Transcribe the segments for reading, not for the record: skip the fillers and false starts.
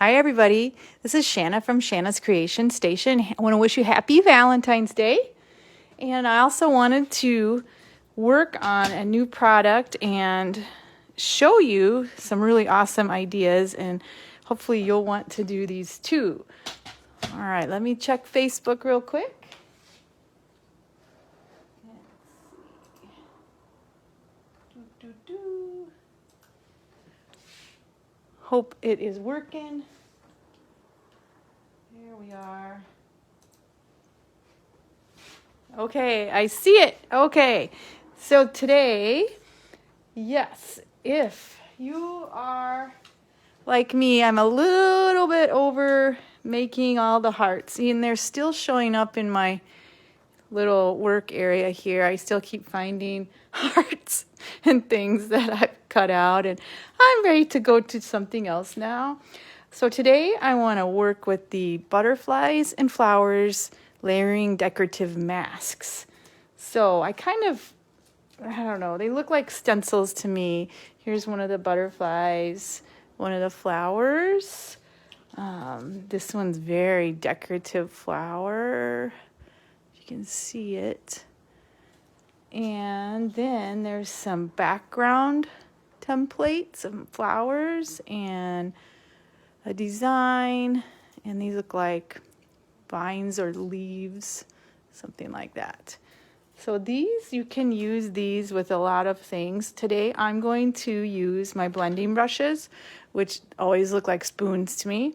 Hi everybody, this is Shanna from Shanna's Creation Station. I want to wish you happy Valentine's Day. And I also wanted to work on a new product and show you some really awesome ideas, and hopefully you'll want to do these too. All right, let me check Facebook real quick. Hope it is working. There we are. Okay, I see it. Okay, so today, yes, if you are like me, I'm a little bit over making all the hearts. See, and they're still showing up in my little work area here. I still keep finding hearts and things that I've cut out, and I'm ready to go to something else now. So today I want to work with the butterflies and flowers layering decorative masks. So I don't know, they look like stencils to me. Here's one of the butterflies, one of the flowers. This one's very decorative flower. You can see it. And then there's some background templates, some flowers and a design. And these look like vines or leaves, something like that. So these, you can use these with a lot of things. Today I'm going to use my blending brushes, which always look like spoons to me.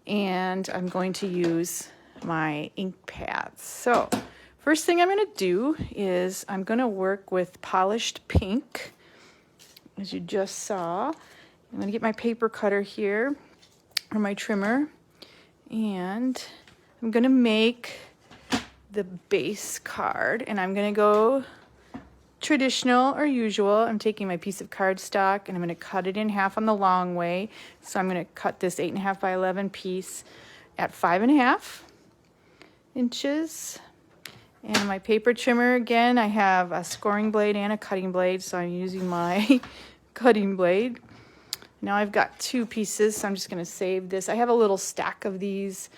And I'm going to use my ink pads. So first thing I'm going to do is I'm going to work with polished pink, as you just saw. I'm going to get my paper cutter here, or my trimmer, and I'm going to make the base card, and I'm going to go traditional or usual. I'm taking my piece of cardstock and I'm going to cut it in half on the long way. So I'm going to cut this 8.5 by 11 piece at 5.5 inches. And my paper trimmer, again, I have a scoring blade and a cutting blade, so I'm using my cutting blade. Now I've got two pieces, so I'm just going to save this. I have a little stack of these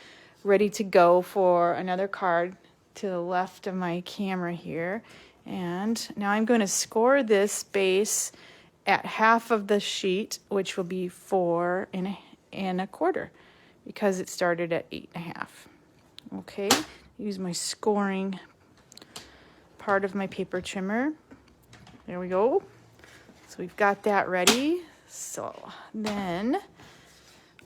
ready to go for another card to the left of my camera here. And now I'm going to score this base at half of the sheet, which will be 4 1/4, because it started at 8.5. Okay, use my scoring part of my paper trimmer. There we go. So we've got that ready. So then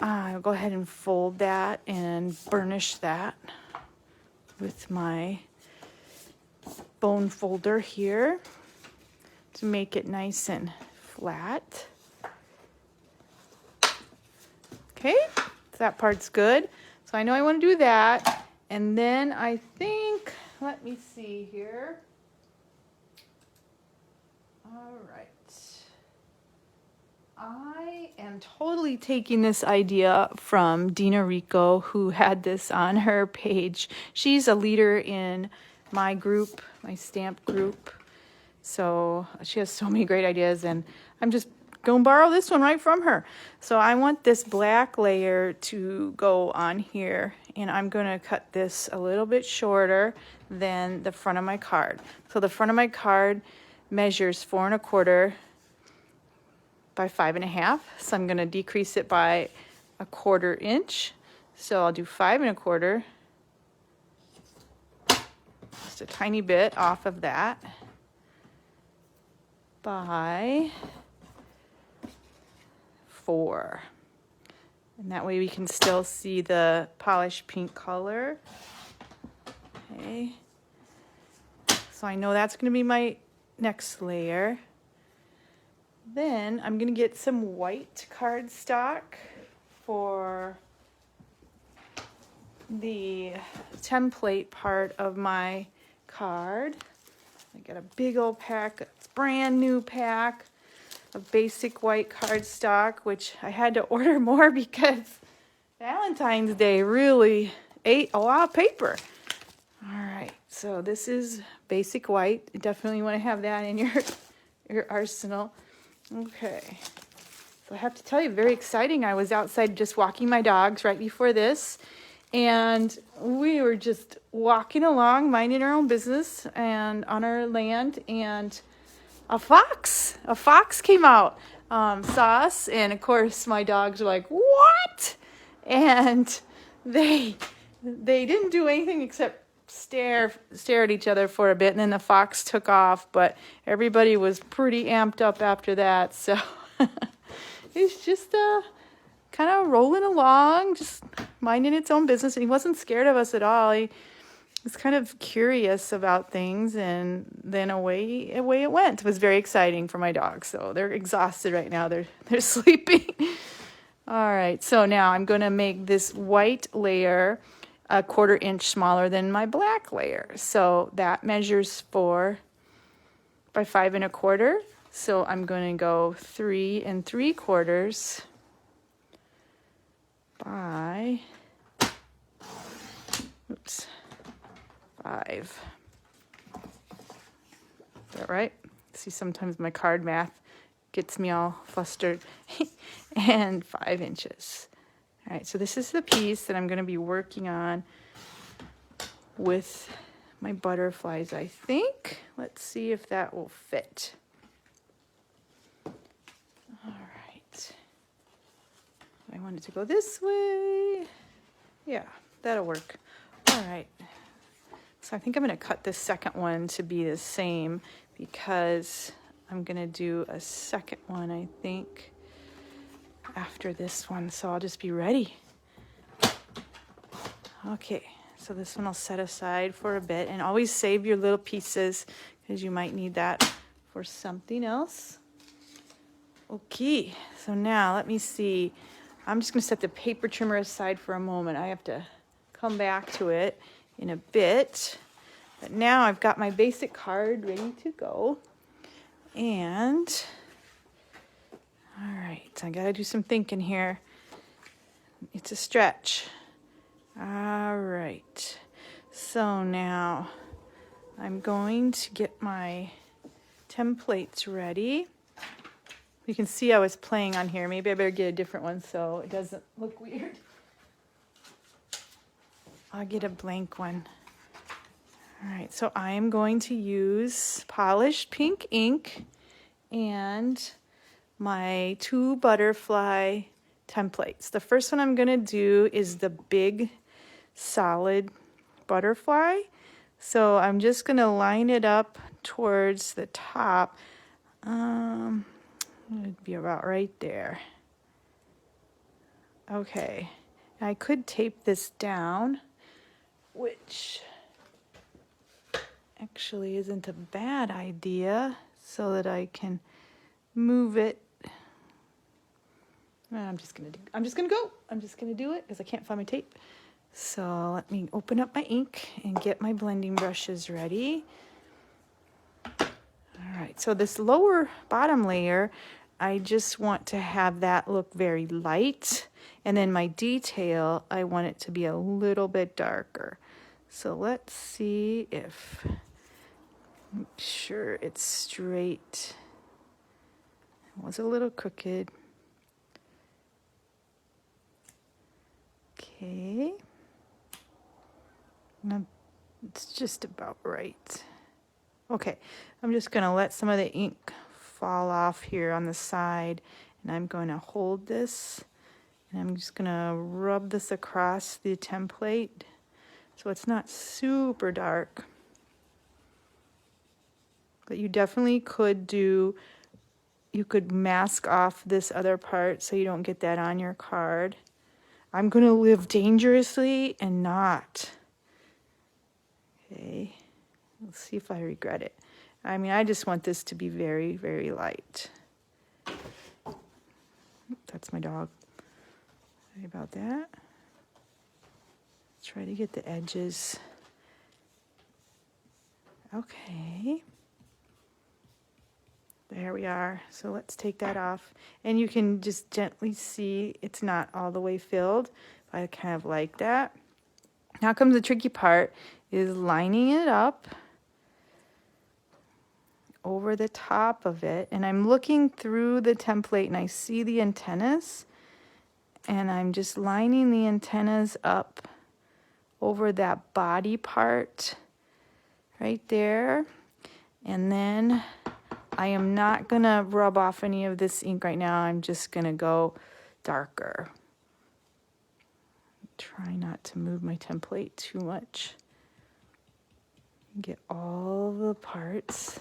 I'll go ahead and fold that and burnish that with my bone folder here to make it nice and flat. Okay, that part's good. So I know I want to do that. And then I think, let me see here. All right. I am totally taking this idea from Dena Rekow, who had this on her page. She's a leader in my group, my stamp group. So she has so many great ideas, and I'm just going to borrow this one right from her. So I want this black layer to go on here, and I'm going to cut this a little bit shorter than the front of my card. So the front of my card measures 4 1/4 by 5.5. So I'm going to decrease it by 1/4 inch. So I'll do 5 1/4, just a tiny bit off of that, by 4. And that way we can still see the polished pink color. Okay. So I know that's going to be my next layer. Then I'm going to get some white cardstock for the template part of my card. I got a big old pack, it's brand new pack of basic white cardstock, which I had to order more because Valentine's Day really ate a lot of paper. All right, so this is basic white. You definitely want to have that in your arsenal. Okay, So I have to tell you, very exciting. I was outside just walking my dogs right before this, and we were just walking along, minding our own business and on our land, and a fox came out, saw us, and of course my dogs were like, "What?" And they didn't do anything except stare at each other for a bit, and then the fox took off. But everybody was pretty amped up after that, so it's just kind of rolling along, just minding its own business. And he wasn't scared of us at all. He was kind of curious about things, and then away it went. It was very exciting for my dogs. So they're exhausted right now. They're sleeping. All right, so now I'm going to make this white layer a 1/4 inch smaller than my black layer. So that measures 4 by 5 1/4. So I'm going to go 3 3/4 by 5. Is that right? See, sometimes my card math gets me all flustered. And 5 inches. All right, so this is the piece that I'm going to be working on with my butterflies, I think. Let's see if that will fit. All right. I want it to go this way. Yeah, that'll work. All right. So I think I'm going to cut this second one to be the same, because I'm going to do a second one, I think, after this one. So I'll just be ready. Okay, so this one I'll set aside for a bit, and always save your little pieces because you might need that for something else. Okay, so now let me see. I'm just going to set the paper trimmer aside for a moment. I have to come back to it in a bit. But now I've got my basic card ready to go. And, all right, I got to do some thinking here. It's a stretch. All right, so now I'm going to get my templates ready. You can see I was playing on here. Maybe I better get a different one so it doesn't look weird. I'll get a blank one. All right, so I am going to use polished pink ink and my 2 butterfly templates. The first one I'm going to do is the big solid butterfly. So I'm just going to line it up towards the top. It'd be about right there. Okay, I could tape this down, which actually isn't a bad idea, so that I can move it. I'm just gonna do it because I can't find my tape. So let me open up my ink and get my blending brushes ready. All right, so this lower bottom layer, I just want to have that look very light, and then my detail, I want it to be a little bit darker. So let's see if, make sure it's straight. It was a little crooked. Okay. Now it's just about right. Okay, I'm just going to let some of the ink fall off here on the side, and I'm going to hold this, and I'm just going to rub this across the template so it's not super dark. But you definitely could do, you could mask off this other part so you don't get that on your card. I'm going to live dangerously and not. Okay, let's see if I regret it. I mean, I just want this to be very, very light. That's my dog. Sorry about that. Try to get the edges. Okay. There we are. So let's take that off. And you can just gently see it's not all the way filled. I kind of like that. Now comes the tricky part, is lining it up over the top of it, and I'm looking through the template and I see the antennas, and I'm just lining the antennas up over that body part right there. And then I am not gonna rub off any of this ink right now. I'm just gonna go darker. Try not to move my template too much. Get all the parts.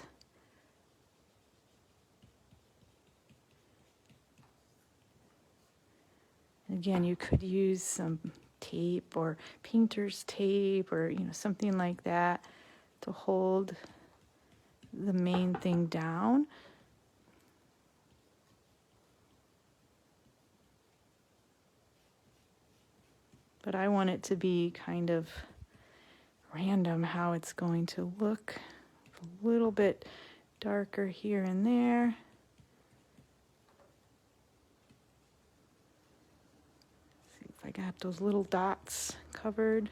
Again, you could use some tape or painter's tape or something like that to hold the main thing down. But I want it to be kind of random how it's going to look. A little bit darker here and there. See if I got those little dots covered.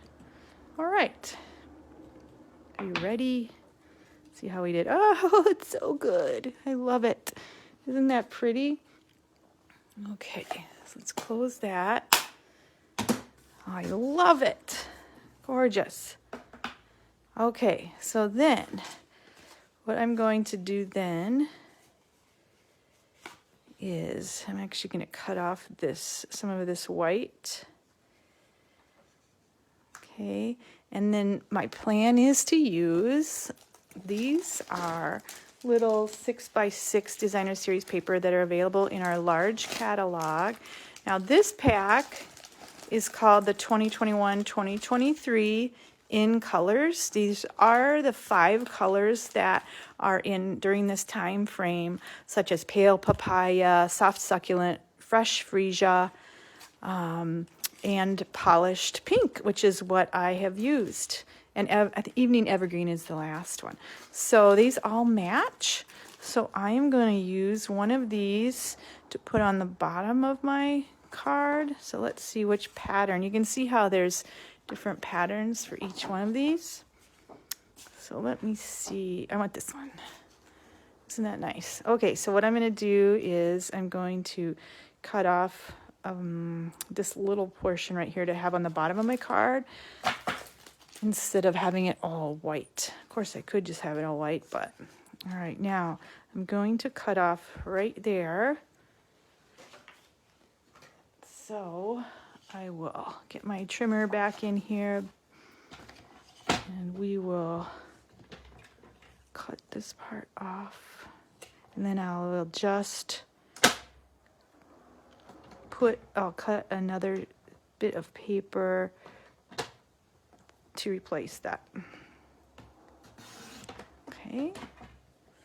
All right. Are you ready? See how we did. Oh, it's so good. I love it. Isn't that pretty? Okay, so let's close that. I love it. Gorgeous. Okay, so then what I'm going to do then is I'm actually going to cut off some of this white. Okay, and then my plan is to use, these are little 6x6 designer series paper that are available in our large catalog. Now this pack is called the 2021-2023 in colors. These are the 5 colors that are in during this time frame, such as pale papaya, soft succulent, fresh freesia, and polished pink, which is what I have used. And evening evergreen is the last one. So these all match. So I am going to use one of these to put on the bottom of my card. So let's see which pattern. You can see how there's different patterns for each one of these. So let me see. I want this one. Isn't that nice? Okay, so what I'm going to do is I'm going to cut off this little portion right here to have on the bottom of my card instead of having it all white. Of course, I could just have it all white, but all right, now I'm going to cut off right there. So I will get my trimmer back in here and we will cut this part off, and then I'll just I'll cut another bit of paper to replace that. Okay,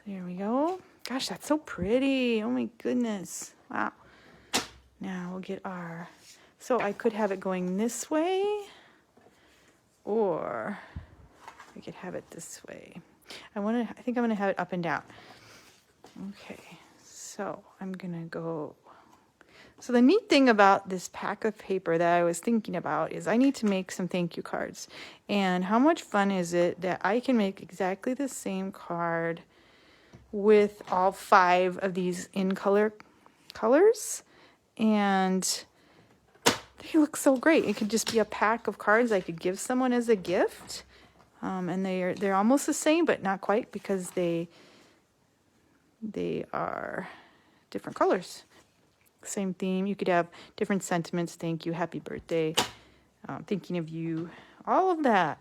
there we go. Gosh, that's so pretty. Oh my goodness. Wow. Now we'll get our, so I could have it going this way, or I could have it this way. I think I'm gonna have it up and down. Okay, so I'm gonna go. So the neat thing about this pack of paper that I was thinking about is I need to make some thank you cards. And how much fun is it that I can make exactly the same card with all 5 of these in colors, and they look so great. It could just be a pack of cards I could give someone as a gift. And they're almost the same, but not quite, because they are different colors. Same theme. You could have different sentiments. Thank you, happy birthday, thinking of you, all of that.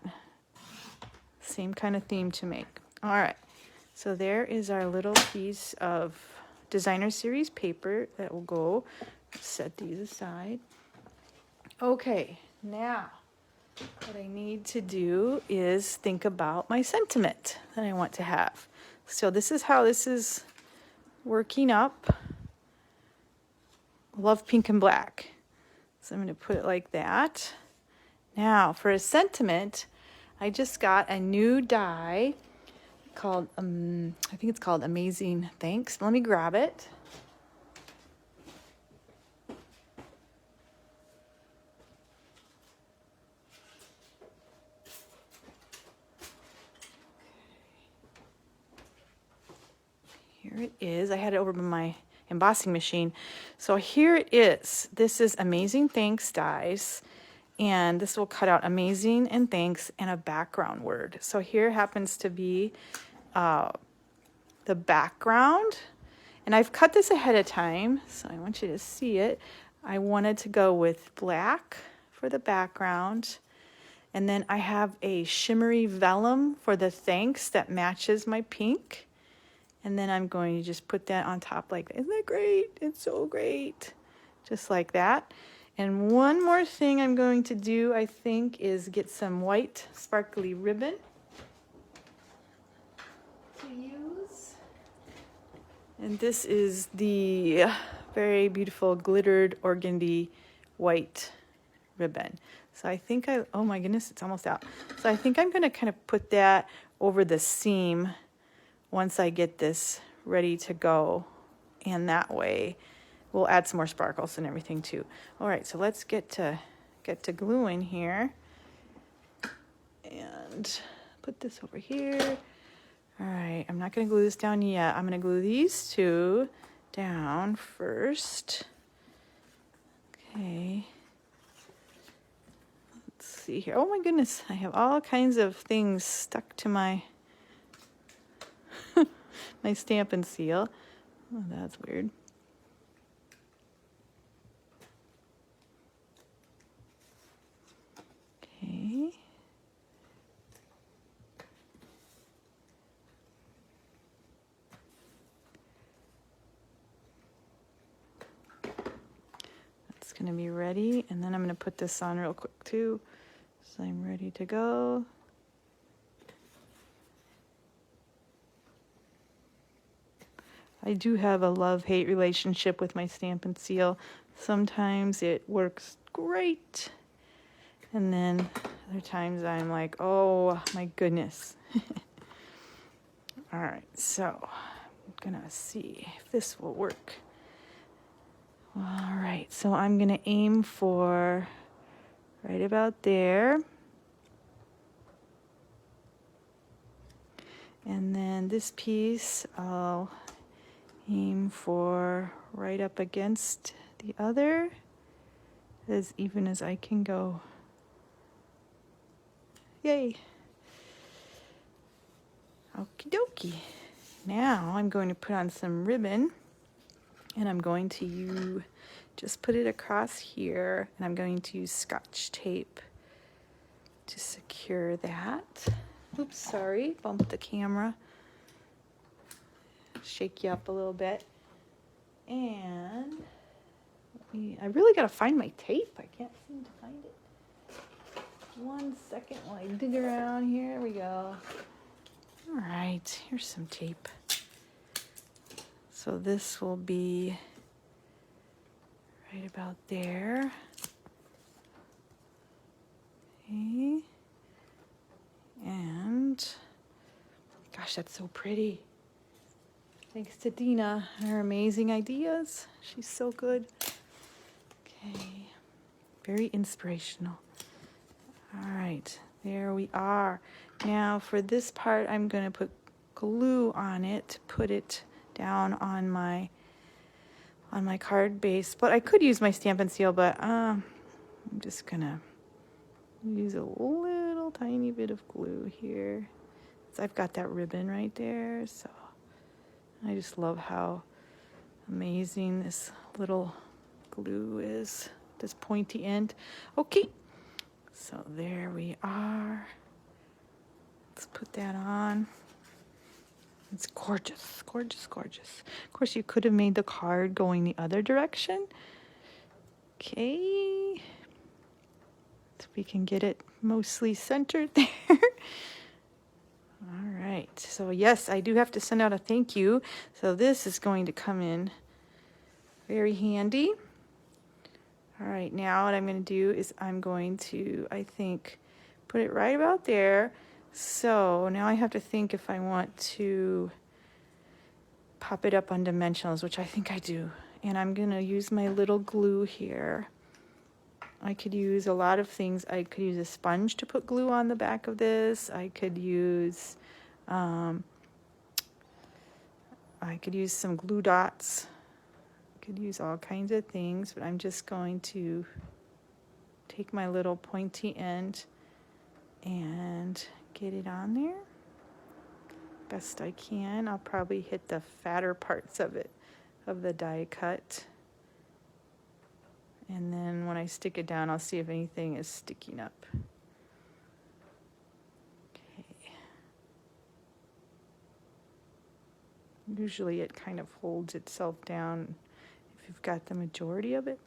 Same kind of theme to make. All right. So there is our little piece of designer series paper that will go. Set these aside. Okay, now what I need to do is think about my sentiment that I want to have. So this is how this is working up. Love pink and black. So I'm going to put it like that. Now for a sentiment, I just got a new die called, I think it's called Amazing Thanks. Let me grab it. here it is. I had it over by my embossing machine. So here it is. This is Amazing Thanks dies. And this will cut out amazing and thanks and a background word. So here happens to be the background. And I've cut this ahead of time, so I want you to see it. I wanted to go with black for the background. And then I have a shimmery vellum for the thanks that matches my pink. And then I'm going to just put that on top like that. Isn't that great? It's so great. Just like that. And one more thing I'm going to do, I think, is get some white sparkly ribbon to use. And this is the very beautiful glittered organdy white ribbon. So I think oh my goodness, it's almost out. So I think I'm going to kind of put that over the seam once I get this ready to go. And that way we'll add some more sparkles and everything too. All right, so let's get to gluing here. And put this over here. All right, I'm not going to glue this down yet. I'm going to glue these two down first. Okay. Let's see here. Oh my goodness, I have all kinds of things stuck to my my Stampin' seal. Oh, that's weird. Okay. That's going to be ready, and then I'm going to put this on real quick too. So I'm ready to go. I do have a love-hate relationship with my Stampin' Seal. Sometimes it works great, and then other times I'm like, oh my goodness. All right, so I'm gonna see if this will work. All right, so I'm gonna aim for right about there. And then this piece, I'll aim for right up against the other, as even as I can go. Yay. Okie dokie. Now I'm going to put on some ribbon, and I'm going to just put it across here, and I'm going to use Scotch tape to secure that. Oops, sorry, bumped the camera. Shake you up a little bit. And I really got to find my tape. I can't seem to find it. 1 second while I dig around here. There we go. All right, here's some tape. So this will be right about there. Okay. And gosh, that's so pretty. Thanks to Dena and her amazing ideas. She's so good. Okay, very inspirational. All right, there we are. Now for this part, I'm going to put glue on it to put it down on my card base. But I could use my Stampin' Seal, but I'm just going to use a little tiny bit of glue here. So I've got that ribbon right there, so I just love how amazing this little glue is, this pointy end. Okay, so there we are. Let's put that on. It's gorgeous, gorgeous, gorgeous. Of course, you could have made the card going the other direction. Okay, so we can get it mostly centered there. All right, so yes, I do have to send out a thank you. So this is going to come in very handy. All right, now what I'm going to do is I'm going to, I think, put it right about there. So now I have to think if I want to pop it up on dimensionals, which I think I do. And I'm going to use my little glue here. I could use a lot of things. I could use a sponge to put glue on the back of this. I could use I could use some glue dots. I could use all kinds of things, but I'm just going to take my little pointy end and get it on there best I can. I'll probably hit the fatter parts of it, of the die cut. And then when I stick it down, I'll see if anything is sticking up. Okay. Usually it kind of holds itself down if you've got the majority of it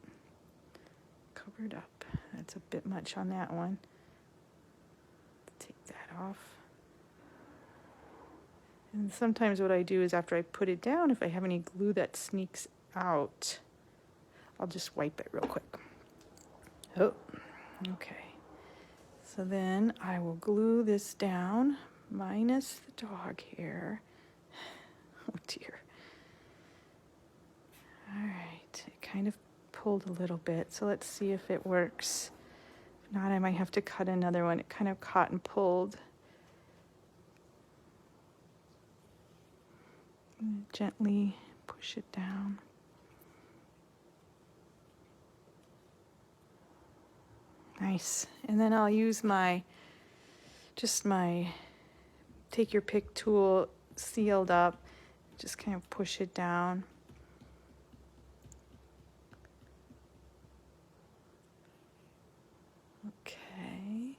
covered up. That's a bit much on that one. Take that off. And sometimes what I do is after I put it down, if I have any glue that sneaks out, I'll just wipe it real quick. Oh, okay. So then I will glue this down, minus the dog hair. Oh dear. All right, it kind of pulled a little bit, so let's see if it works. If not, I might have to cut another one. It kind of caught and pulled. Gently push it down. Nice. And then I'll use my take your pick tool, sealed up, just kind of push it down. Okay.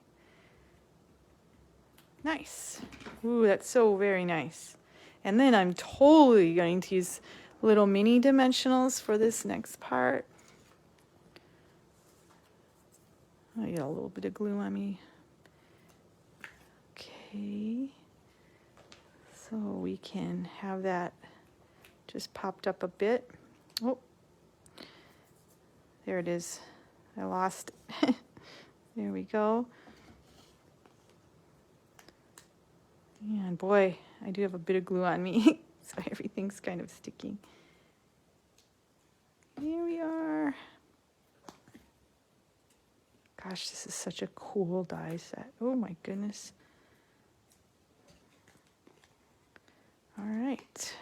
Nice. Ooh, that's so very nice. And then I'm totally going to use little mini dimensionals for this next part. I got a little bit of glue on me. Okay. So we can have that just popped up a bit. Oh, there it is. I lost it. There we go. And boy, I do have a bit of glue on me, so everything's kind of sticking. Here we are. Gosh, this is such a cool die set. Oh my goodness. All right.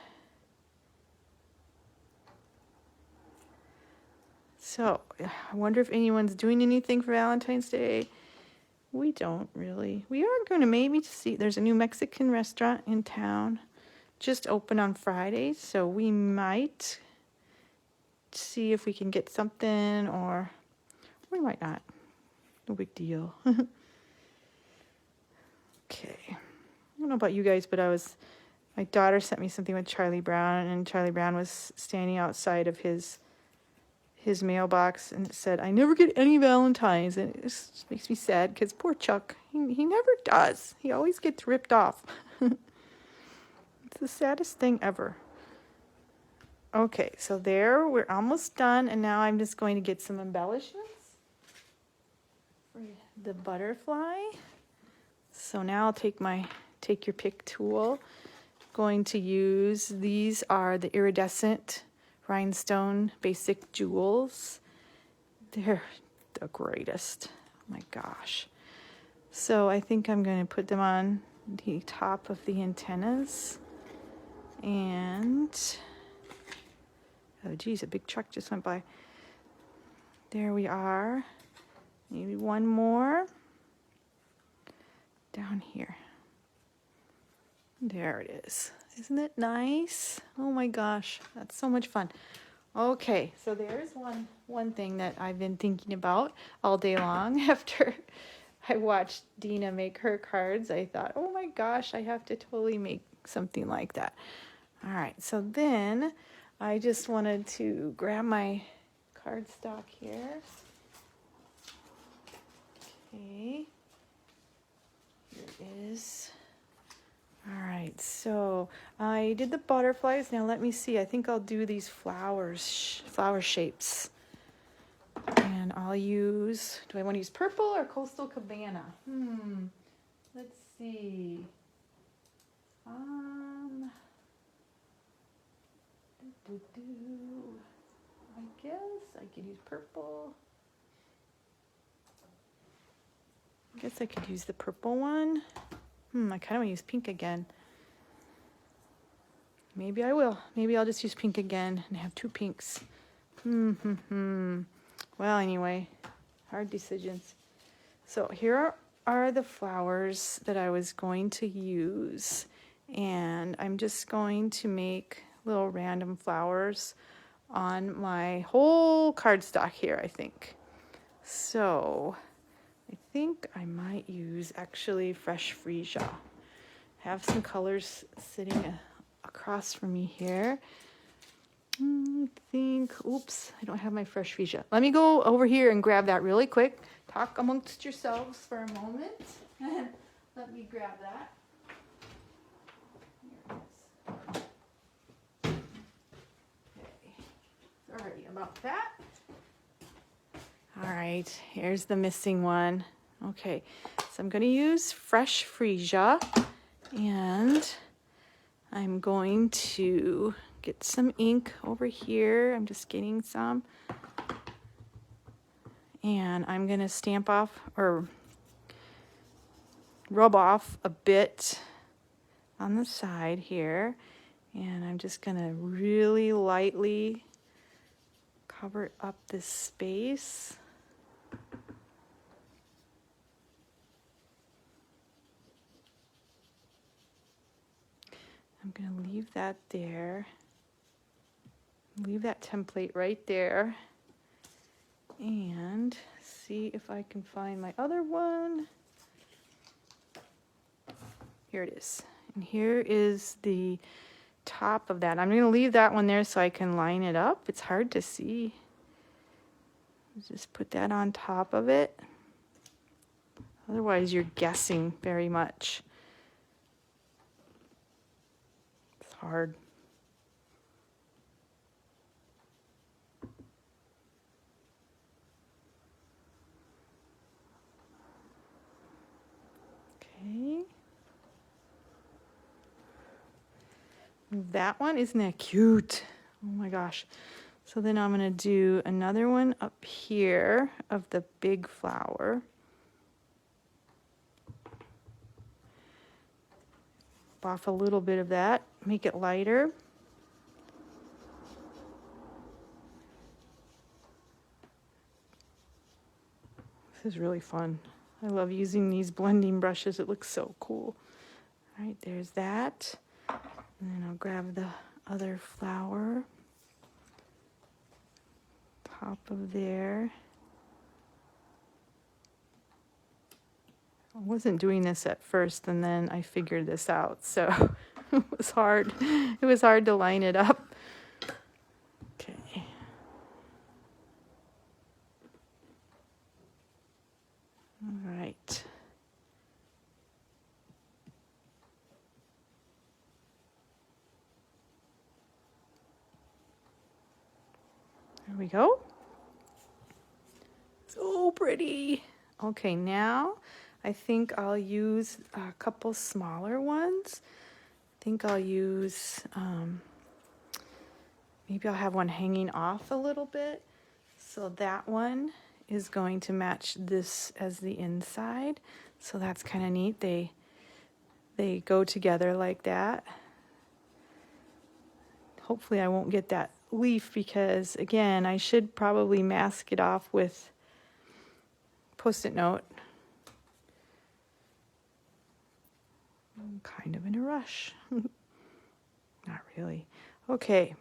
So, I wonder if anyone's doing anything for Valentine's Day. We don't really. We are going to maybe see, there's a new Mexican restaurant in town, just open on Fridays, so we might see if we can get something, or we might not. No big deal. Okay. I don't know about you guys, but my daughter sent me something with Charlie Brown, and Charlie Brown was standing outside of his mailbox, and it said, "I never get any Valentines," and it just makes me sad because poor Chuck, he never does. He always gets ripped off. It's the saddest thing ever. Okay, so there, we're almost done, and now I'm just going to get some embellishments for the butterfly. So now I'll take your pick tool. Going to use, these are the Iridescent Rhinestone Basic Jewels. They're the greatest. Oh my gosh. So I think I'm going to put them on the top of the antennas. And, oh geez, a big truck just went by. There we are. Maybe one more. Down here. There it is. Isn't it nice? Oh my gosh, that's so much fun. Okay, so there's one thing that I've been thinking about all day long. After I watched Dena make her cards, I thought, oh my gosh, I have to totally make something like that. All right, so then I just wanted to grab my cardstock here. Okay, here it is. All right, so I did the butterflies. Now let me see. I think I'll do these flower shapes. And I'll use, do I want to use purple or Coastal Cabana? Let's see. I guess I could use purple. I guess I could use the purple one. I kind of want to use pink again. maybe I will. Maybe I'll just use pink again and have 2 pinks. Well, anyway, hard decisions. So here are the flowers that I was going to use. And I'm just going to make little random flowers on my whole cardstock here, I think. So I think I might use actually fresh Freesia. Have some colors sitting across from me here. Oops, I don't have my fresh Freesia. Let me go over here and grab that really quick. Talk amongst yourselves for a moment. Let me grab that. Here it is. Okay, sorry about that. All right, here's the missing one. Okay, so I'm going to use fresh Freesia, and I'm going to get some ink over here. I'm just getting some. And I'm going to stamp off or rub off a bit on the side here. And I'm just going to really lightly cover up this space. I'm going to leave that there. Leave that template right there. And see if I can find my other one. Here it is. And here is the top of that. I'm going to leave that one there so I can line it up. It's hard to see. Just put that on top of it. Otherwise, you're guessing very much. It's hard. Okay. That one, isn't that cute? Oh my gosh. So then I'm going to do another one up here of the big flower. Off a little bit of that, make it lighter. This is really fun. I love using these blending brushes. It looks so cool. All right, there's that. And then I'll grab the other flower. Top of there. I wasn't doing this at first, and then I figured this out, so it was hard. It was hard to line it up. Okay. All right. There we go. So pretty. Okay, now I think I'll use a couple smaller ones. I think I'll use, maybe I'll have one hanging off a little bit. So that one is going to match this as the inside. So that's kind of neat. They go together like that. Hopefully I won't get that leaf because, again, I should probably mask it off with Post-it note. I'm kind of in a rush. Not really. Okay.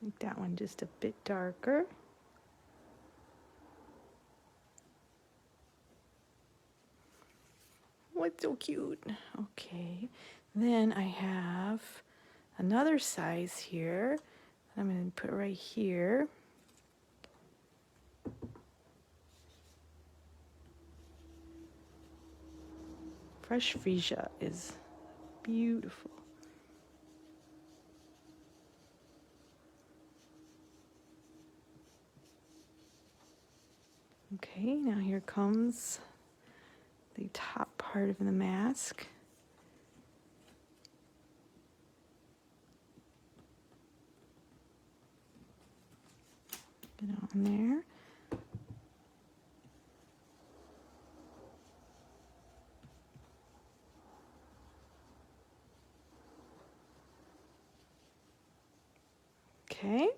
Make that one just a bit darker. Oh, it's so cute. Okay. Then I have another size here. I'm going to put right here. Fresh Freesia is beautiful. Okay, now here comes the top part of the mask. Get on there. Okay.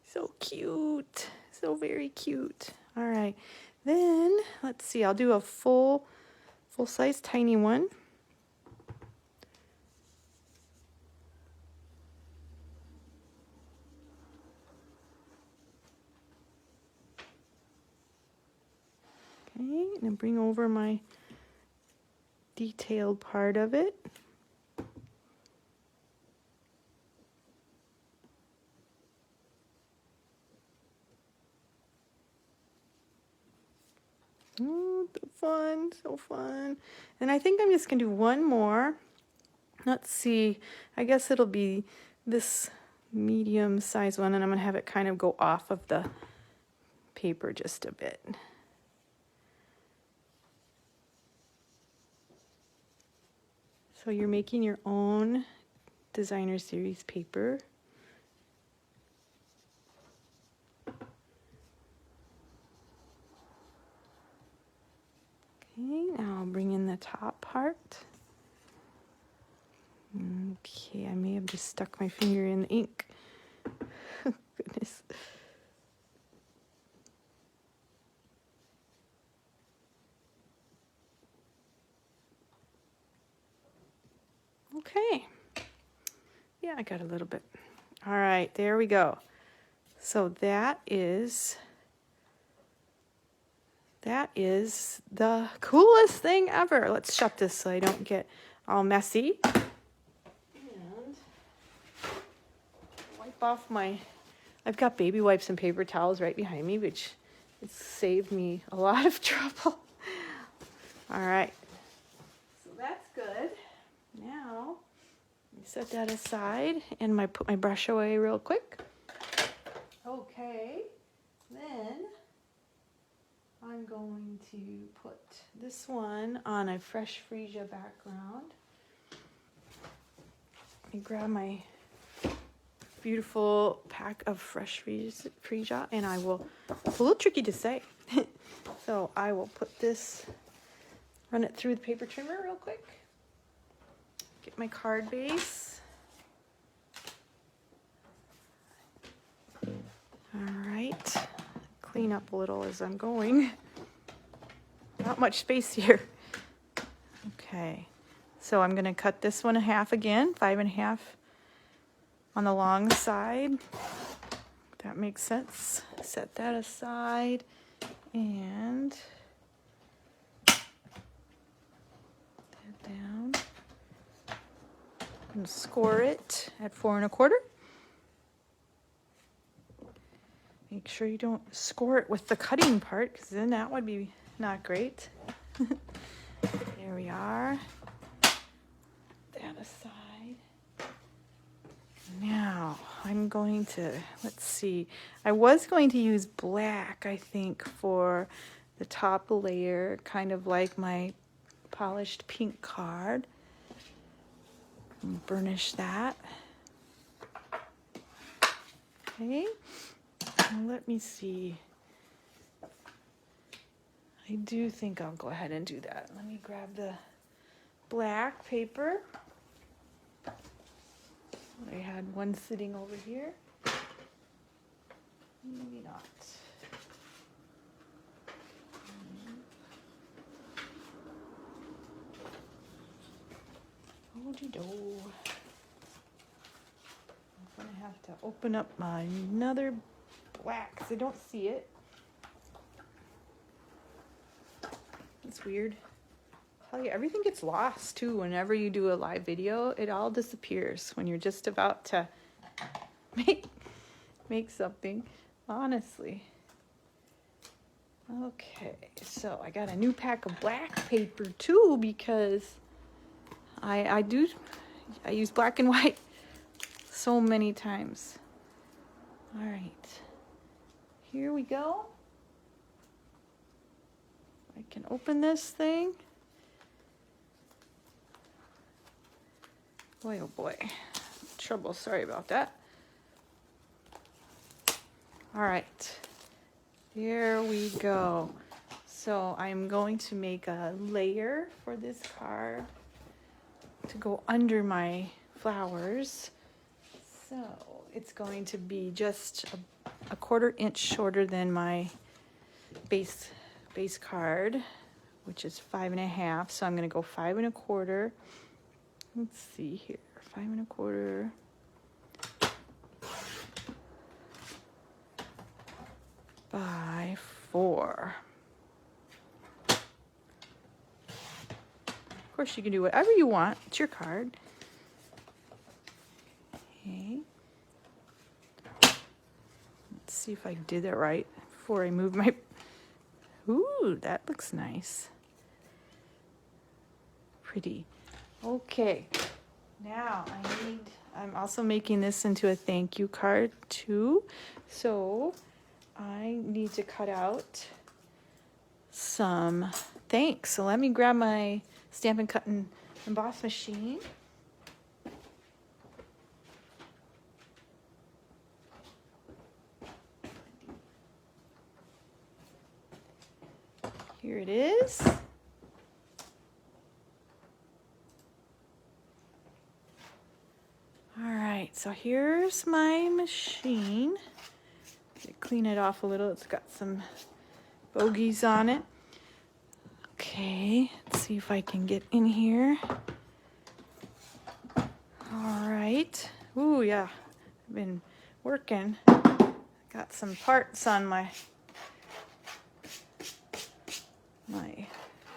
So cute. So very cute. All right. Then, let's see. I'll do a full-size tiny one. Okay, and then bring over my detailed part of it. Oh, so fun, so fun. And I think I'm just gonna do one more. Let's see, I guess it'll be this medium size one, and I'm gonna have it kind of go off of the paper just a bit. So you're making your own designer series paper. Okay, now I'll bring in the top part. Okay, I may have just stuck my finger in the ink. Goodness. Okay. Yeah, I got a little bit. All right, there we go. So that is the coolest thing ever. Let's shut this so I don't get all messy. And wipe off I've got baby wipes and paper towels right behind me, which has saved me a lot of trouble. All right, so that's good. Now, let me set that aside and put my brush away real quick. Okay, then I'm going to put this one on a fresh Freesia background. Let me grab my beautiful pack of fresh Freesia, and it's a little tricky to say. So I will put this, run it through the paper trimmer real quick. Get my card base. All right, clean up a little as I'm going. Not much space here. Okay, so I'm gonna cut this one in half again, 5 1/2 on the long side. That makes sense. Set that aside and that down. And score it at 4 1/4. Make sure you don't score it with the cutting part, because then that would be not great. There we are. That aside. Now I'm going to, let's see. I was going to use black, I think, for the top layer, kind of like my polished pink card. And burnish that. Okay. Now let me see. I do think I'll go ahead and do that. Let me grab the black paper. I had one sitting over here. Maybe not. Oh-de-do. I'm gonna have to open up my another black because I don't see it. It's weird. I'll tell you, everything gets lost too whenever you do a live video. It all disappears when you're just about to make something, honestly. Okay, so I got a new pack of black paper too, because I use black and white so many times. All right, here we go. I can open this thing. Boy, oh boy, trouble, sorry about that. All right, there we go. So I'm going to make a layer for this card to go under my flowers. So it's going to be just a 1/4 inch shorter than my base card, which is 5 1/2. So I'm going to go 5 1/4. Let's see here, 5 1/4 by 4. Of course, you can do whatever you want. It's your card. Okay. Let's see if I did it right before I move my... Ooh, that looks nice. Pretty. Okay. Now I'm also making this into a thank you card too. So I need to cut out some thanks. So let me grab my Stampin' Cut and Emboss machine. Here it is. All right, so here's my machine. Clean it off a little. It's got some bogeys on it. Okay, let's see if I can get in here. All right. Ooh, yeah. I've been working. Got some parts on my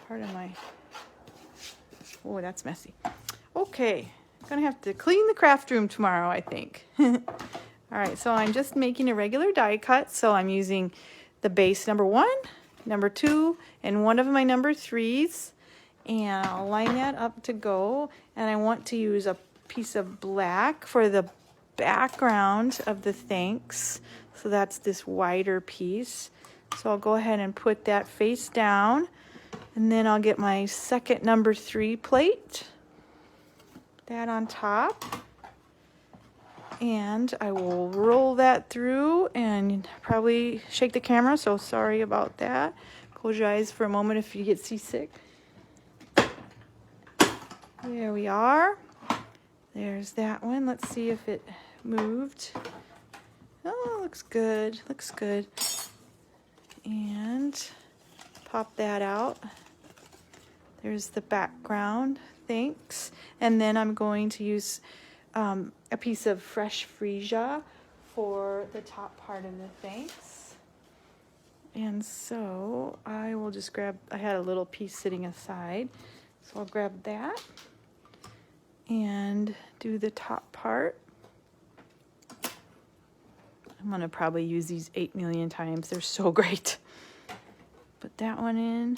part of my... Oh, that's messy. Okay, I'm gonna have to clean the craft room tomorrow, I think. All right, so I'm just making a regular die cut. So I'm using the base number 1, number 2, and one of my number 3s. And I'll line that up to go. And I want to use a piece of black for the background of the thanks. So that's this wider piece. So I'll go ahead and put that face down. And then I'll get my second number 3 plate. That on top. And I will roll that through and probably shake the camera, so sorry about that. Close your eyes for a moment if you get seasick. There we are. There's that one. Let's see if it moved. Oh, looks good. Looks good. And pop that out. There's the background. Thanks. And then I'm going to use a piece of fresh Freesia for the top part of the thanks. And so I will just grab, I had a little piece sitting aside, so I'll grab that and do the top part. I'm gonna probably use these 8 million times. They're so great. Put that one in,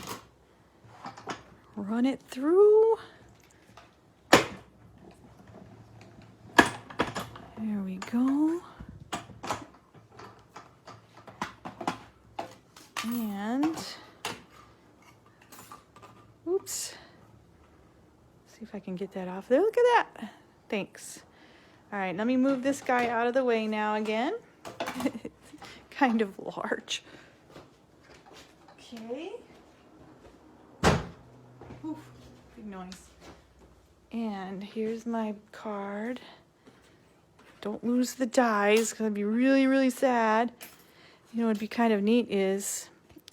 run it through. There we go. And, oops. See if I can get that off there. Look at that. Thanks. All right, let me move this guy out of the way now again. Kind of large. Okay. Oof, big noise. And here's my card. Don't lose the dies, because I'd be really, really sad. You know what would be kind of neat is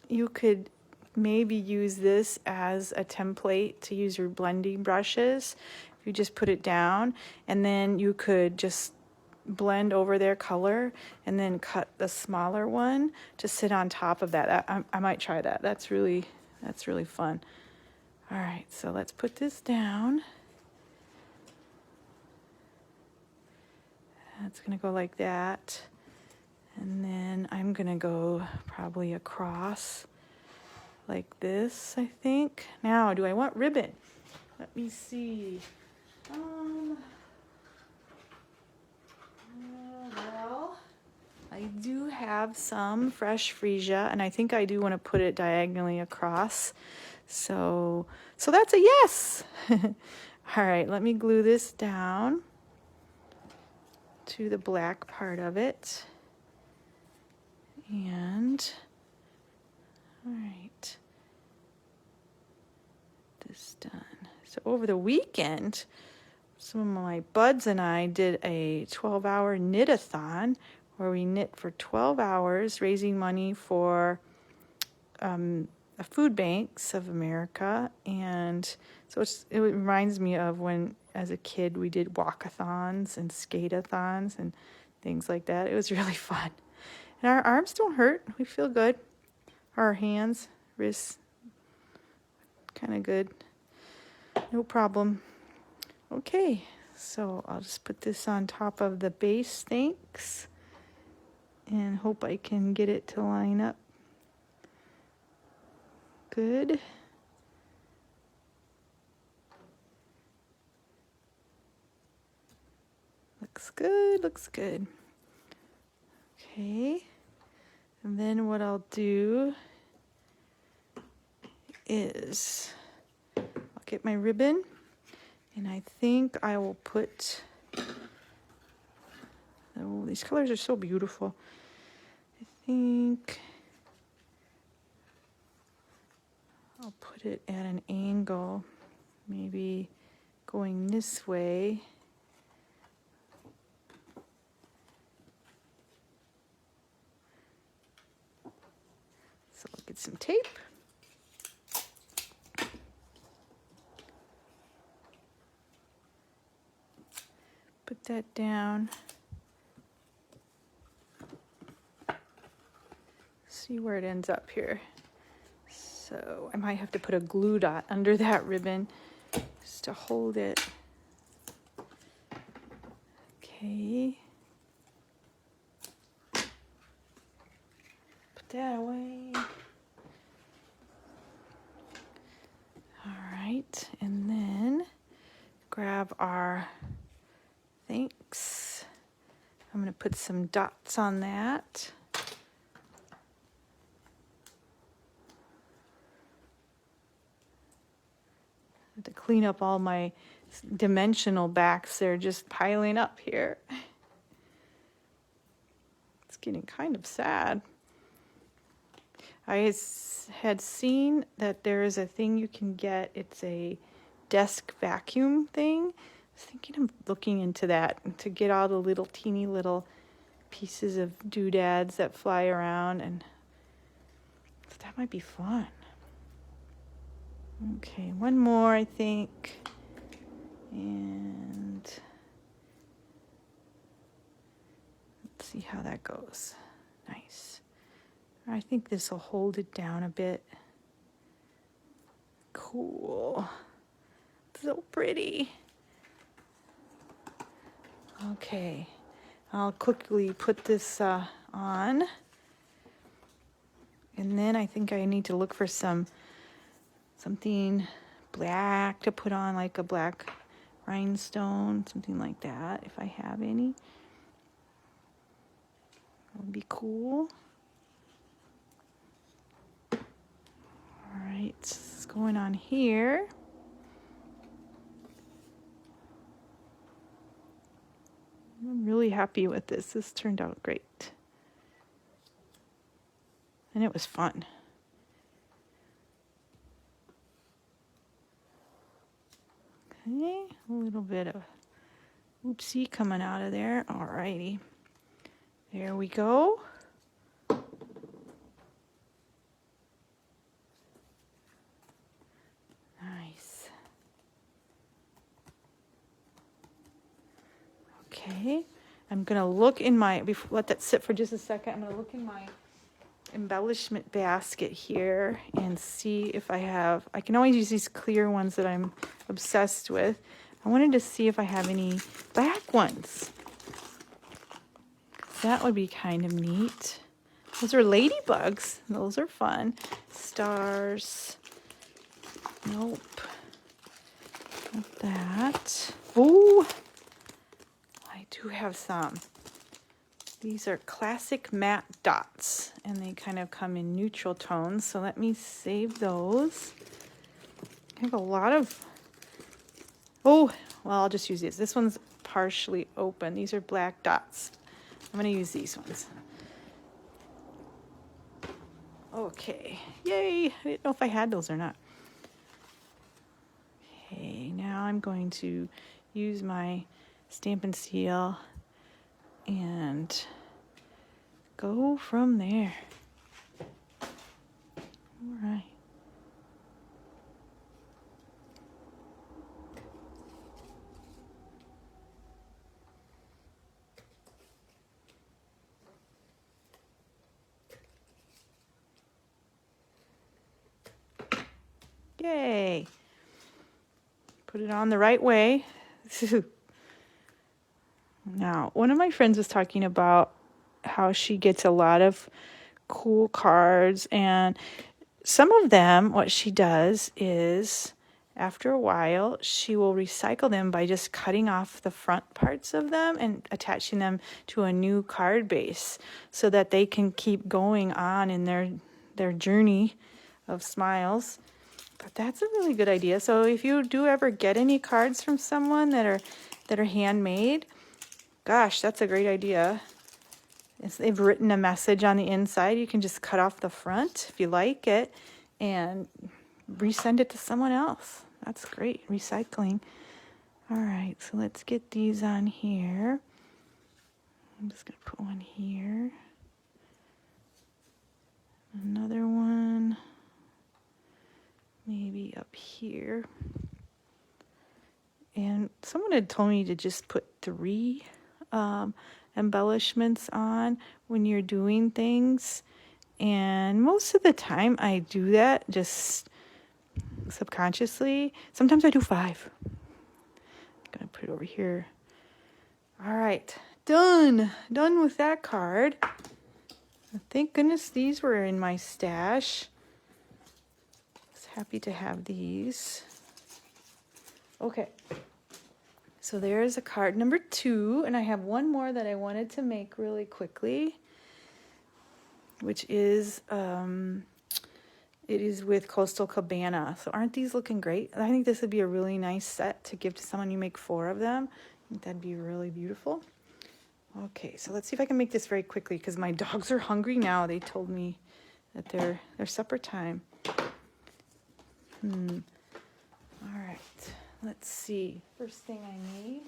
you could maybe use this as a template to use your blending brushes. If you just put it down, and then you could just blend over their color and then cut the smaller one to sit on top of that. I might try that. That's really fun. All right, so let's put this down. That's gonna go like that. And then I'm gonna go probably across like this, I think. Now, do I want ribbon? Let me see. Well, I do have some fresh Freesia, and I think I do want to put it diagonally across. So that's a yes. All right, let me glue this down to the black part of it. And, all right, this done. So over the weekend, some of my buds and I did a 12-hour knit-a-thon where we knit for 12 hours, raising money for the food banks of America. And so it reminds me of when, as a kid, we did walk-a-thons and skate-a-thons and things like that. It was really fun. And our arms don't hurt. We feel good. Our hands, wrists, kind of good. No problem. Okay, so I'll just put this on top of the base thanks and hope I can get it to line up good. Looks good, looks good. Okay, and then what I'll do is I'll get my ribbon. And I think I will put, oh, these colors are so beautiful. I think I'll put it at an angle, maybe going this way. So I'll get some tape. Put that down. See where it ends up here. So I might have to put a glue dot under that ribbon just to hold it. Okay. Put that away. All right, and then grab our thanks. I'm going to put some dots on that. I have to clean up all my dimensional backs. They're just piling up here. It's getting kind of sad. I had seen that there is a thing you can get. It's a desk vacuum thing. I was thinking of looking into that to get all the little teeny little pieces of doodads that fly around, and that might be fun. Okay, one more I think, and let's see how that goes. Nice. I think this will hold it down a bit. Cool. So pretty. Okay, I'll quickly put this on, and then I think I need to look for something black to put on, like a black rhinestone, something like that, if I have any. That would be cool. All right, it's going on here. I'm really happy with this. This turned out great. And it was fun. Okay, a little bit of oopsie coming out of there. Alrighty. There we go. Nice. Okay, I'm gonna look in my, let that sit for just a second. I'm gonna look in my embellishment basket here and see if I can always use these clear ones that I'm obsessed with. I wanted to see if I have any black ones. That would be kind of neat. Those are ladybugs. Those are fun. Stars. Nope. Not that. Oh, I do have some. These are classic matte dots, and they kind of come in neutral tones. So let me save those. I have a lot of, oh, well, I'll just use these. This one's partially open. These are black dots. I'm going to use these ones. Okay, yay. I didn't know if I had those or not. Okay, now I'm going to use my Stampin' Seal and go from there. All right. Yay. Put it on the right way. Now, one of my friends was talking about how she gets a lot of cool cards, and some of them, what she does is after a while, she will recycle them by just cutting off the front parts of them and attaching them to a new card base so that they can keep going on in their journey of smiles. But that's a really good idea. So if you do ever get any cards from someone that are handmade, gosh, that's a great idea. If they've written a message on the inside, you can just cut off the front if you like it and resend it to someone else. That's great, recycling. All right, so let's get these on here. I'm just going to put one here. Another one. Maybe up here. And someone had told me to just put 3 embellishments on when you're doing things. And most of the time I do that just subconsciously. Sometimes I do 5. I'm going to put it over here. All right, done with that card. Thank goodness these were in my stash. Happy to have these. Okay, so there's a card number 2, and I have one more that I wanted to make really quickly, which is it is with Coastal Cabana. So aren't these looking great? I think this would be a really nice set to give to someone. You make 4 of them. I think that'd be really beautiful. Okay, so let's see if I can make this very quickly because my dogs are hungry now. They told me that they're supper time. All right, let's see. First thing I need.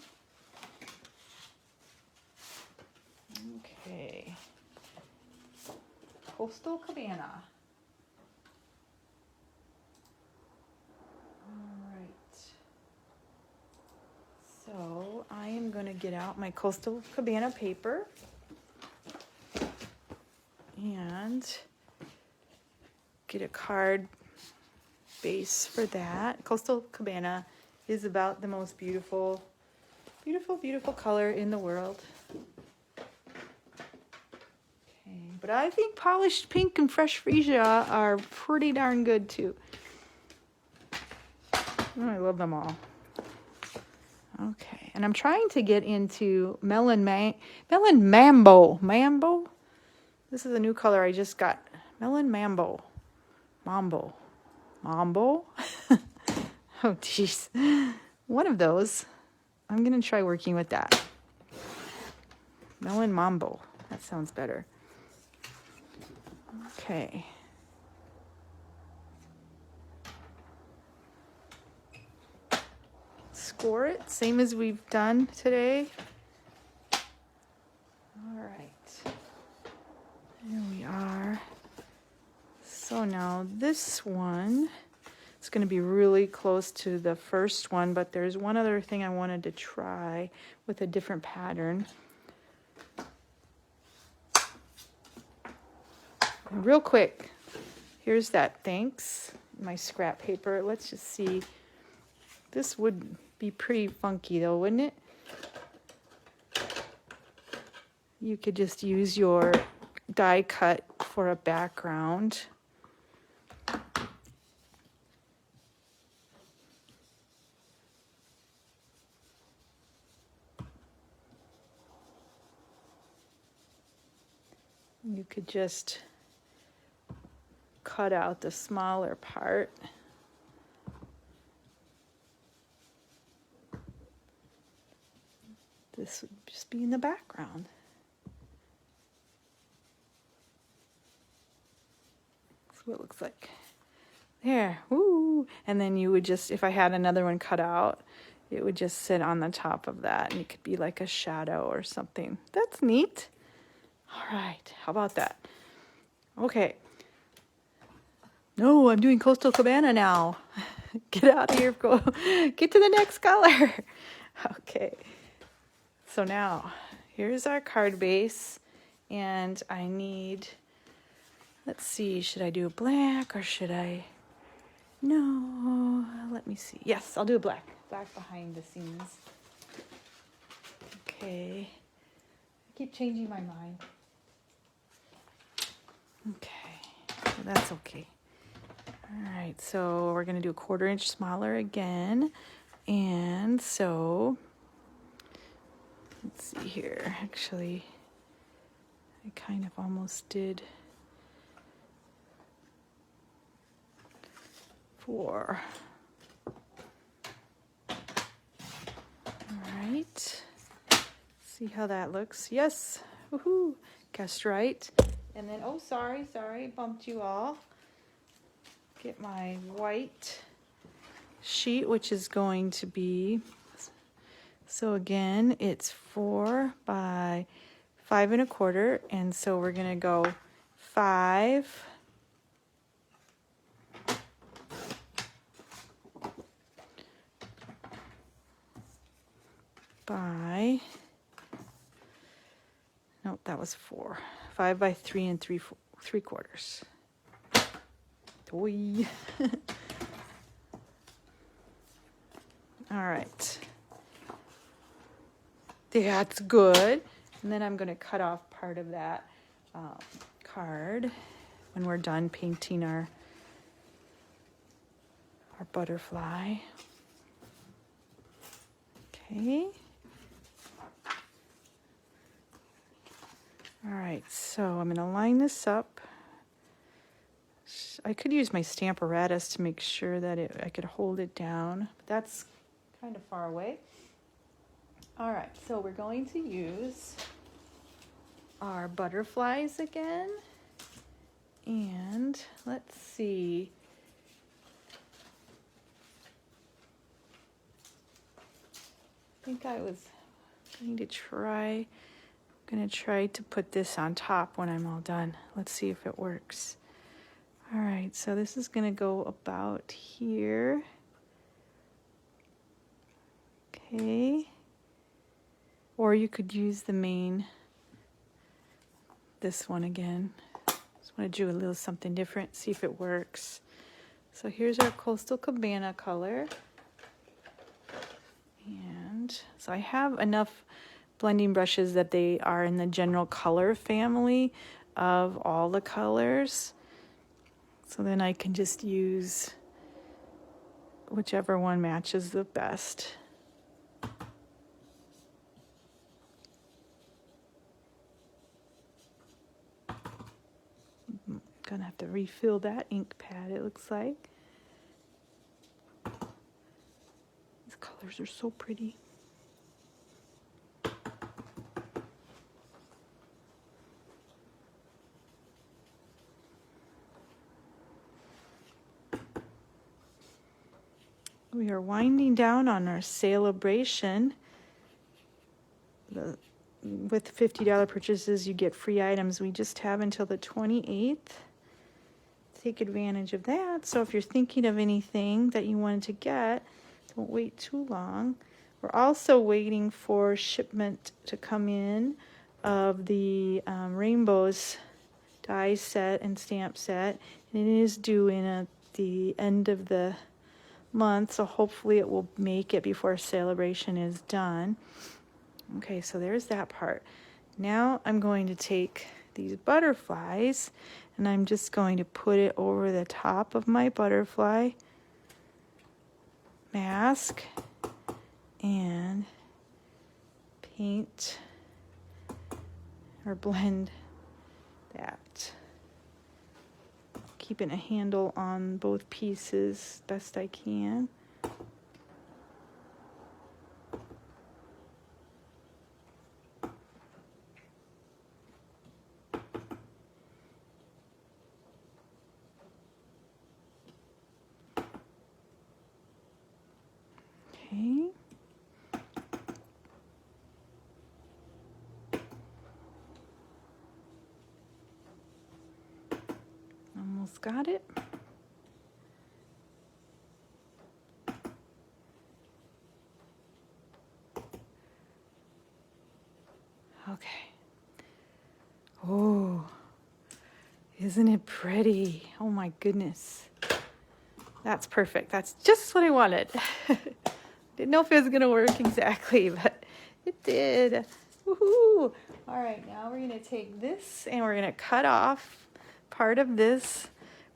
Okay. Coastal Cabana. All right. So I am going to get out my Coastal Cabana paper and get a card base for that. Coastal Cabana is about the most beautiful color in the world. Okay, but I think polished pink and fresh Freesia are pretty darn good too. Oh, I love them all. Okay, and I'm trying to get into Melon Mambo. Mambo? This is a new color I just got. Melon Mambo. Mambo. Oh, geez. One of those. I'm going to try working with that. Melon Mambo. That sounds better. Okay. Score it, same as we've done today. All right. Here we are. So now this one, it's going to be really close to the first one, but there's one other thing I wanted to try with a different pattern. And real quick, here's that thanks, my scrap paper. Let's just see. This would be pretty funky though, wouldn't it? You could just use your die cut for a background. You could just cut out the smaller part. This would just be in the background. That's what it looks like. There, woo! And then you would just, if I had another one cut out, it would just sit on the top of that and it could be like a shadow or something. That's neat. All right, how about that? Okay. No, I'm doing Coastal Cabana now. Get out of here, go get to the next color. Okay, so now here's our card base, and I need, let's see, should I do a black or should I, no, let me see. Yes, I'll do a black behind the scenes. Okay, I keep changing my mind. Okay, so that's okay. All right, so we're gonna do a 1/4 inch smaller again. And so, let's see here, actually, I kind of almost did 4. All right, see how that looks. Yes, woohoo, guessed right. And then, oh, sorry, bumped you all. Get my white sheet, which is going to be, so again, it's 4 by 5 1/4, and so we're gonna go 5 by, no, that was 4. 5 by 3 3/4. Toy. All right. That's good. And then I'm going to cut off part of that card when we're done painting our butterfly. Okay. All right, so I'm going to line this up. I could use my Stamparatus to make sure that I could hold it down. But that's kind of far away. All right, so we're going to use our butterflies again. And let's see. I think I was going to try to put this on top when I'm all done. Let's see if it works. All right, so this is going to go about here. Okay. Or you could use the main, this one again. Just want to do a little something different, see if it works. So here's our Coastal Cabana color. And so I have enough blending brushes that they are in the general color family of all the colors. So then I can just use whichever one matches the best. I'm gonna have to refill that ink pad, it looks like. These colors are so pretty. We are winding down on our celebration. With $50 purchases, you get free items. We just have until the 28th. Take advantage of that. So if you're thinking of anything that you wanted to get, don't wait too long. We're also waiting for shipment to come in of the Rainbows die set and stamp set. And it is due in at the end of the month, so hopefully it will make it before celebration is done. Okay, so there's that part. Now I'm going to take these butterflies and I'm just going to put it over the top of my butterfly mask and paint or blend that. Keeping a handle on both pieces best I can. Okay. got it. Okay. Oh, isn't it pretty? Oh my goodness. That's perfect. That's just what I wanted. Didn't know if it was gonna work exactly, but it did. Woohoo! All right, now we're gonna take this and we're gonna cut off part of this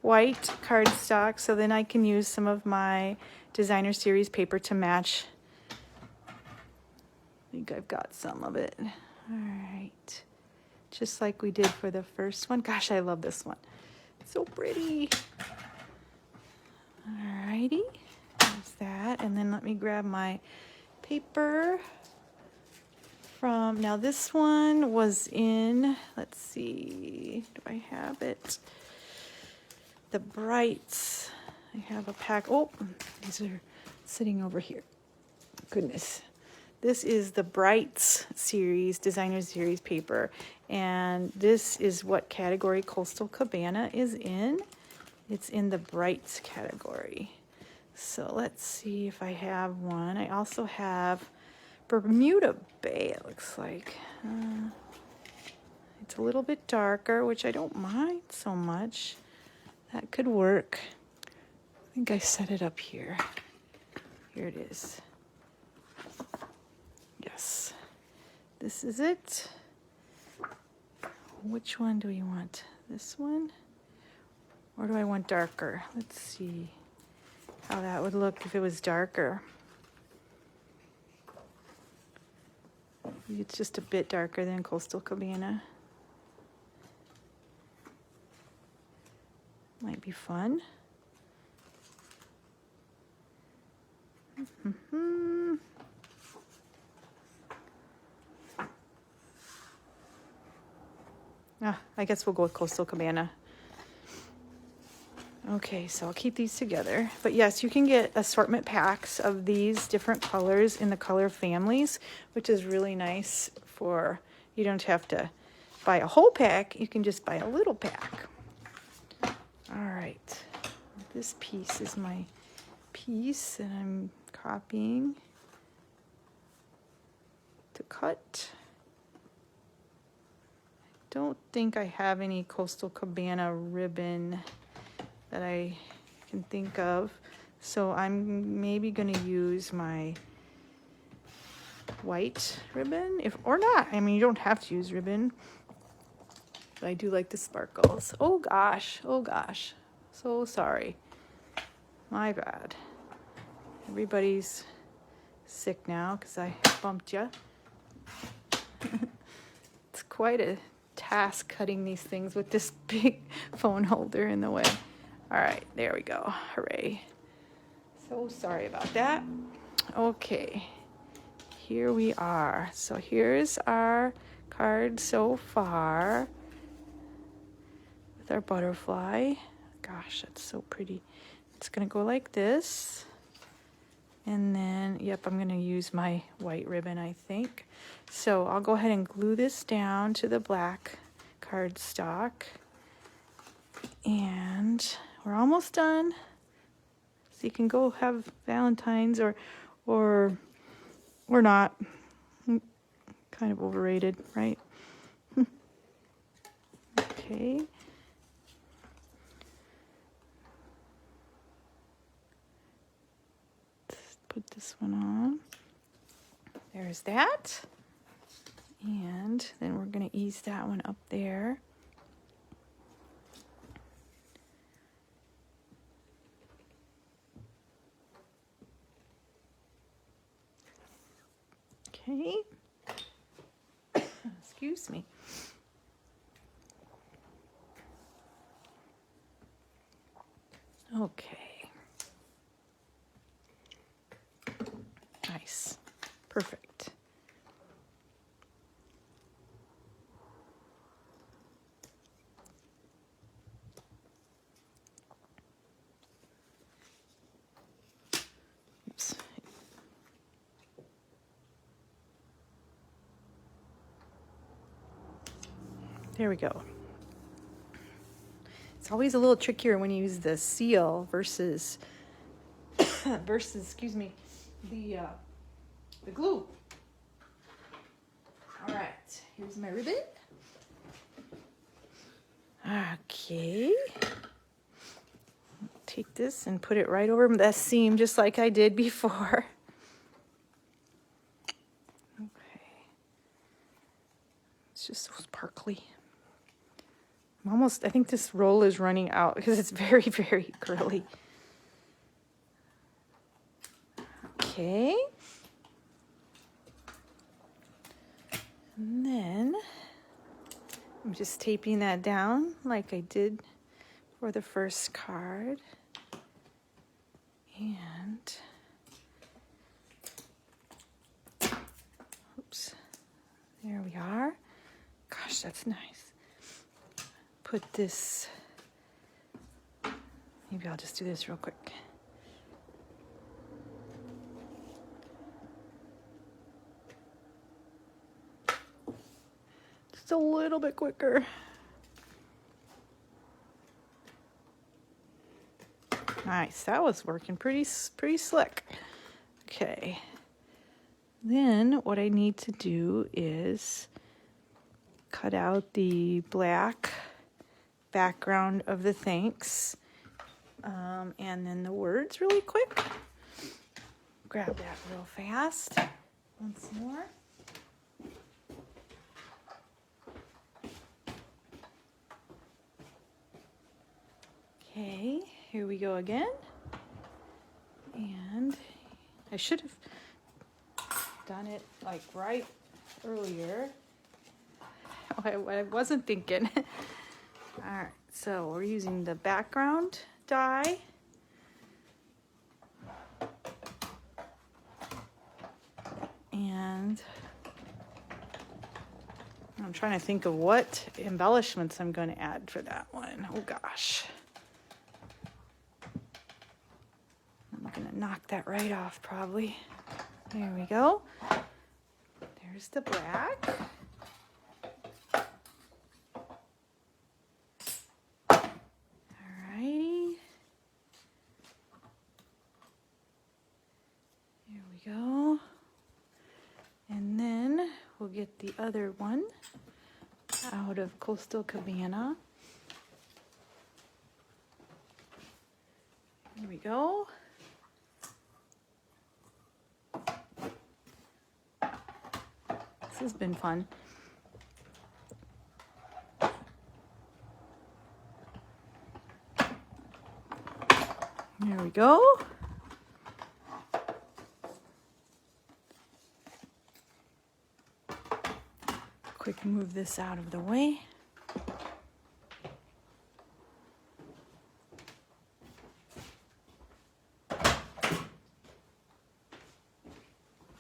white cardstock so then I can use some of my designer series paper to match. I think I've got some of it. All right, just like we did for the first one. Gosh, I love this one. It's so pretty. All righty, there's that. And then let me grab my paper from, now this one was in, let's see, do I have it? The Brights. I have a pack. Oh, these are sitting over here. Goodness. This is the Brights series, designer series paper. And this is what category Coastal Cabana is in. It's in the Brights category. So let's see if I have one. I also have Bermuda Bay, it looks like. It's a little bit darker, which I don't mind so much. That could work. I think I set it up here. Here it is. Yes. This is it. Which one do we want? This one? Or do I want darker? Let's see how that would look if it was darker. It's just a bit darker than Coastal Cabana. Might be fun. I guess we'll go with Coastal Cabana. Okay, so I'll keep these together. But yes, you can get assortment packs of these different colors in the color families, which is really nice for, you don't have to buy a whole pack, you can just buy a little pack. All right, this piece is my piece that I'm copying to cut. I don't think I have any Coastal Cabana ribbon that I can think of, so I'm maybe going to use my white ribbon, if or not. I mean, you don't have to use ribbon, but I do like the sparkles. Oh gosh, so sorry, my bad. Everybody's sick now because I bumped you. It's quite a task cutting these things with this big phone holder in the way. All right, there we go. Hooray. So sorry about that. Okay, here we are. So here's our card so far with our butterfly. Gosh, that's so pretty. It's gonna go like this. And then, yep, I'm gonna use my white ribbon, I think. So I'll go ahead and glue this down to the black cardstock. And we're almost done. So you can go have Valentine's or not. Kind of overrated, right? Okay. Let's put this one on. There's that. And then we're going to ease that one up there. Okay. Excuse me. Okay. Nice. Perfect. Oops. There we go. It's always a little trickier when you use the seal versus excuse me, the glue. All right, here's my ribbon. Okay. Take this and put it right over the seam just like I did before. Okay. It's just so sparkly. I think this roll is running out because it's very, very curly. Okay. And then I'm just taping that down like I did for the first card. And oops, there we are. Gosh, that's nice. Put this, maybe I'll just do this real quick. Just a little bit quicker. Nice, that was working pretty slick. Okay, then what I need to do is cut out the black background of the thanks, and then the words really quick. Grab that real fast once more. Okay, here we go again. And I should have done it like right earlier. I wasn't thinking. All right, so we're using the background die. And I'm trying to think of what embellishments I'm going to add for that one. Oh gosh. I'm going to knock that right off probably. There we go. There's the black. Alrighty. There we go. And then we'll get the other one out of Coastal Cabana. Here we go. This has been fun. There we go. Quick move this out of the way.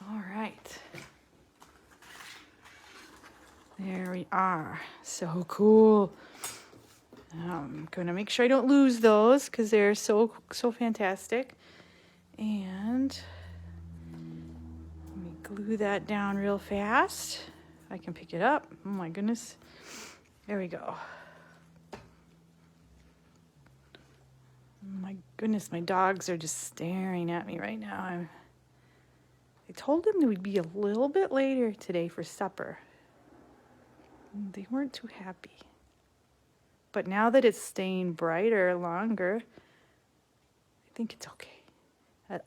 All right. There we are. So cool. I'm gonna make sure I don't lose those because they're so fantastic. And let me glue that down real fast. I can pick it up. Oh my goodness. There we go. Oh my goodness, my dogs are just staring at me right now. I told them we'd be a little bit later today for supper. They weren't too happy. But now that it's staying brighter longer, I think it's okay.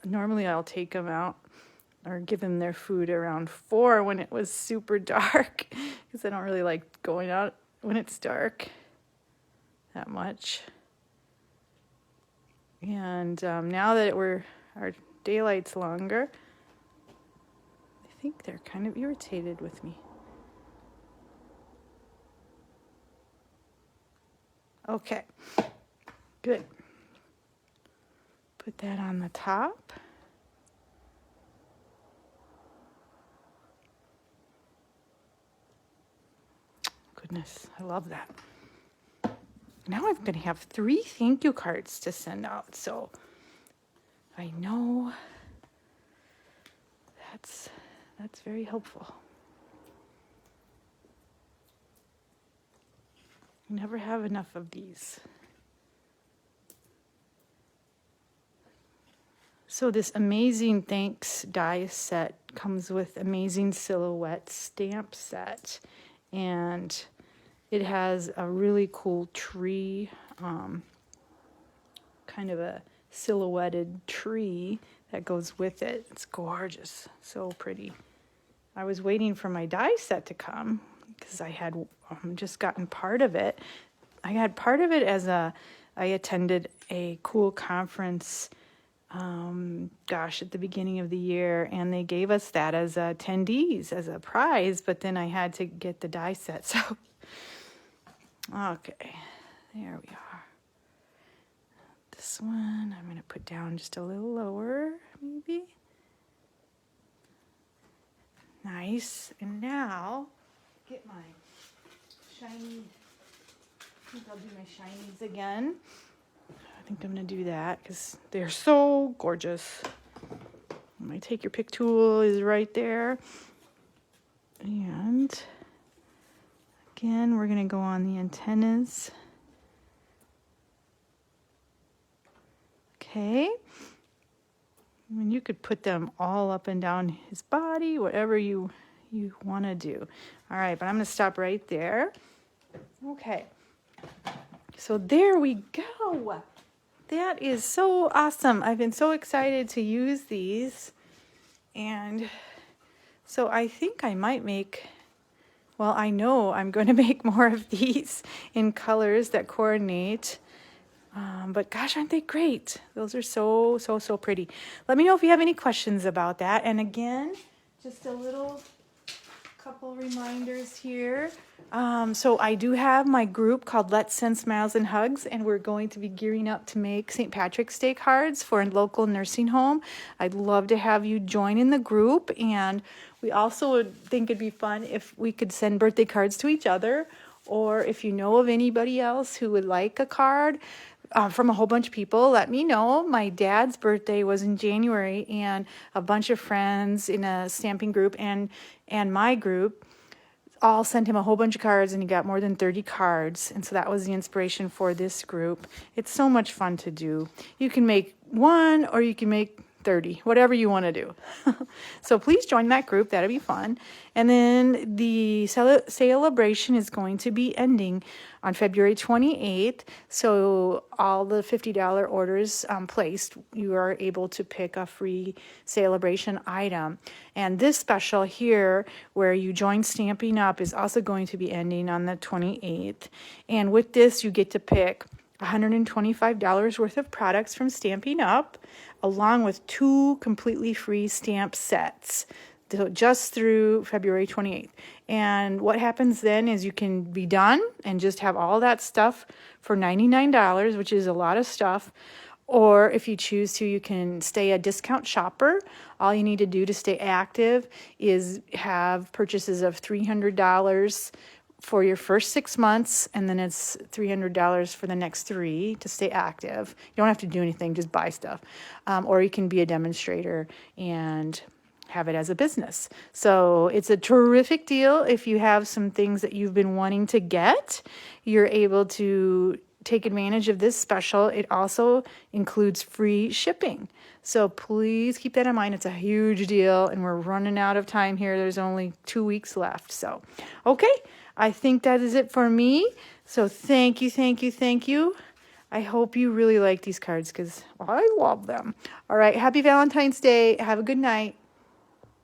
Normally I'll take them out or give them their food around 4 when it was super dark, because I don't really like going out when it's dark that much. And now that our daylight's longer, I think they're kind of irritated with me. Okay, good. Put that on the top. Goodness, I love that. Now I'm going to have 3 thank you cards to send out, so I know that's very helpful. You never have enough of these. So this amazing thanks die set comes with amazing silhouette stamp set, and it has a really cool tree, kind of a silhouetted tree that goes with it. It's gorgeous, so pretty. I was waiting for my die set to come because I had just gotten part of it. I had part of it as I attended a cool conference, at the beginning of the year, and they gave us that as attendees, as a prize, but then I had to get the die set, so, okay, there we are. This one, I'm going to put down just a little lower, maybe. Nice, and now, get my shiny, I think I'll do my shinies again. I think I'm going to do that because they're so gorgeous. My take your pick tool is right there. And again, we're going to go on the antennas. Okay. And you could put them all up and down his body, whatever you want to do. All right, but I'm going to stop right there. Okay. So there we go. That is so awesome. I've been so excited to use these. And so I think I might make, well, I know I'm going to make more of these in colors that coordinate. But gosh, aren't they great? Those are so, so, so pretty. Let me know if you have any questions about that. And again, just a couple reminders here. So I do have my group called Let's Send Smiles and Hugs, and we're going to be gearing up to make St. Patrick's Day cards for a local nursing home. I'd love to have you join in the group, and we also would think it'd be fun if we could send birthday cards to each other, or if you know of anybody else who would like a card from a whole bunch of people, let me know. My dad's birthday was in January, and a bunch of friends in a stamping group and my group all sent him a whole bunch of cards, and he got more than 30 cards. And so that was the inspiration for this group. It's so much fun to do. You can make one or you can make 30, whatever you want to do. So please join that group. That'll be fun. And then the celebration is going to be ending on February 28th. So all the $50 orders placed, you are able to pick a free celebration item. And this special here, where you join Stamping Up, is also going to be ending on the 28th. And with this, you get to pick $125 worth of products from Stamping Up, along with 2 completely free stamp sets, just through February 28th. And what happens then is you can be done and just have all that stuff for $99, which is a lot of stuff. Or if you choose to, you can stay a discount shopper. All you need to do to stay active is have purchases of $300 for your first 6 months, and then it's $300 for the next 3 to stay active. You don't have to do anything, just buy stuff. Or you can be a demonstrator and have it as a business. So it's a terrific deal. If you have some things that you've been wanting to get, you're able to take advantage of this special. It also includes free shipping. So please keep that in mind. It's a huge deal, and we're running out of time here. There's only 2 weeks left. So, okay. I think that is it for me. So thank you, thank you, thank you. I hope you really like these cards because I love them. All right. Happy Valentine's Day. Have a good night.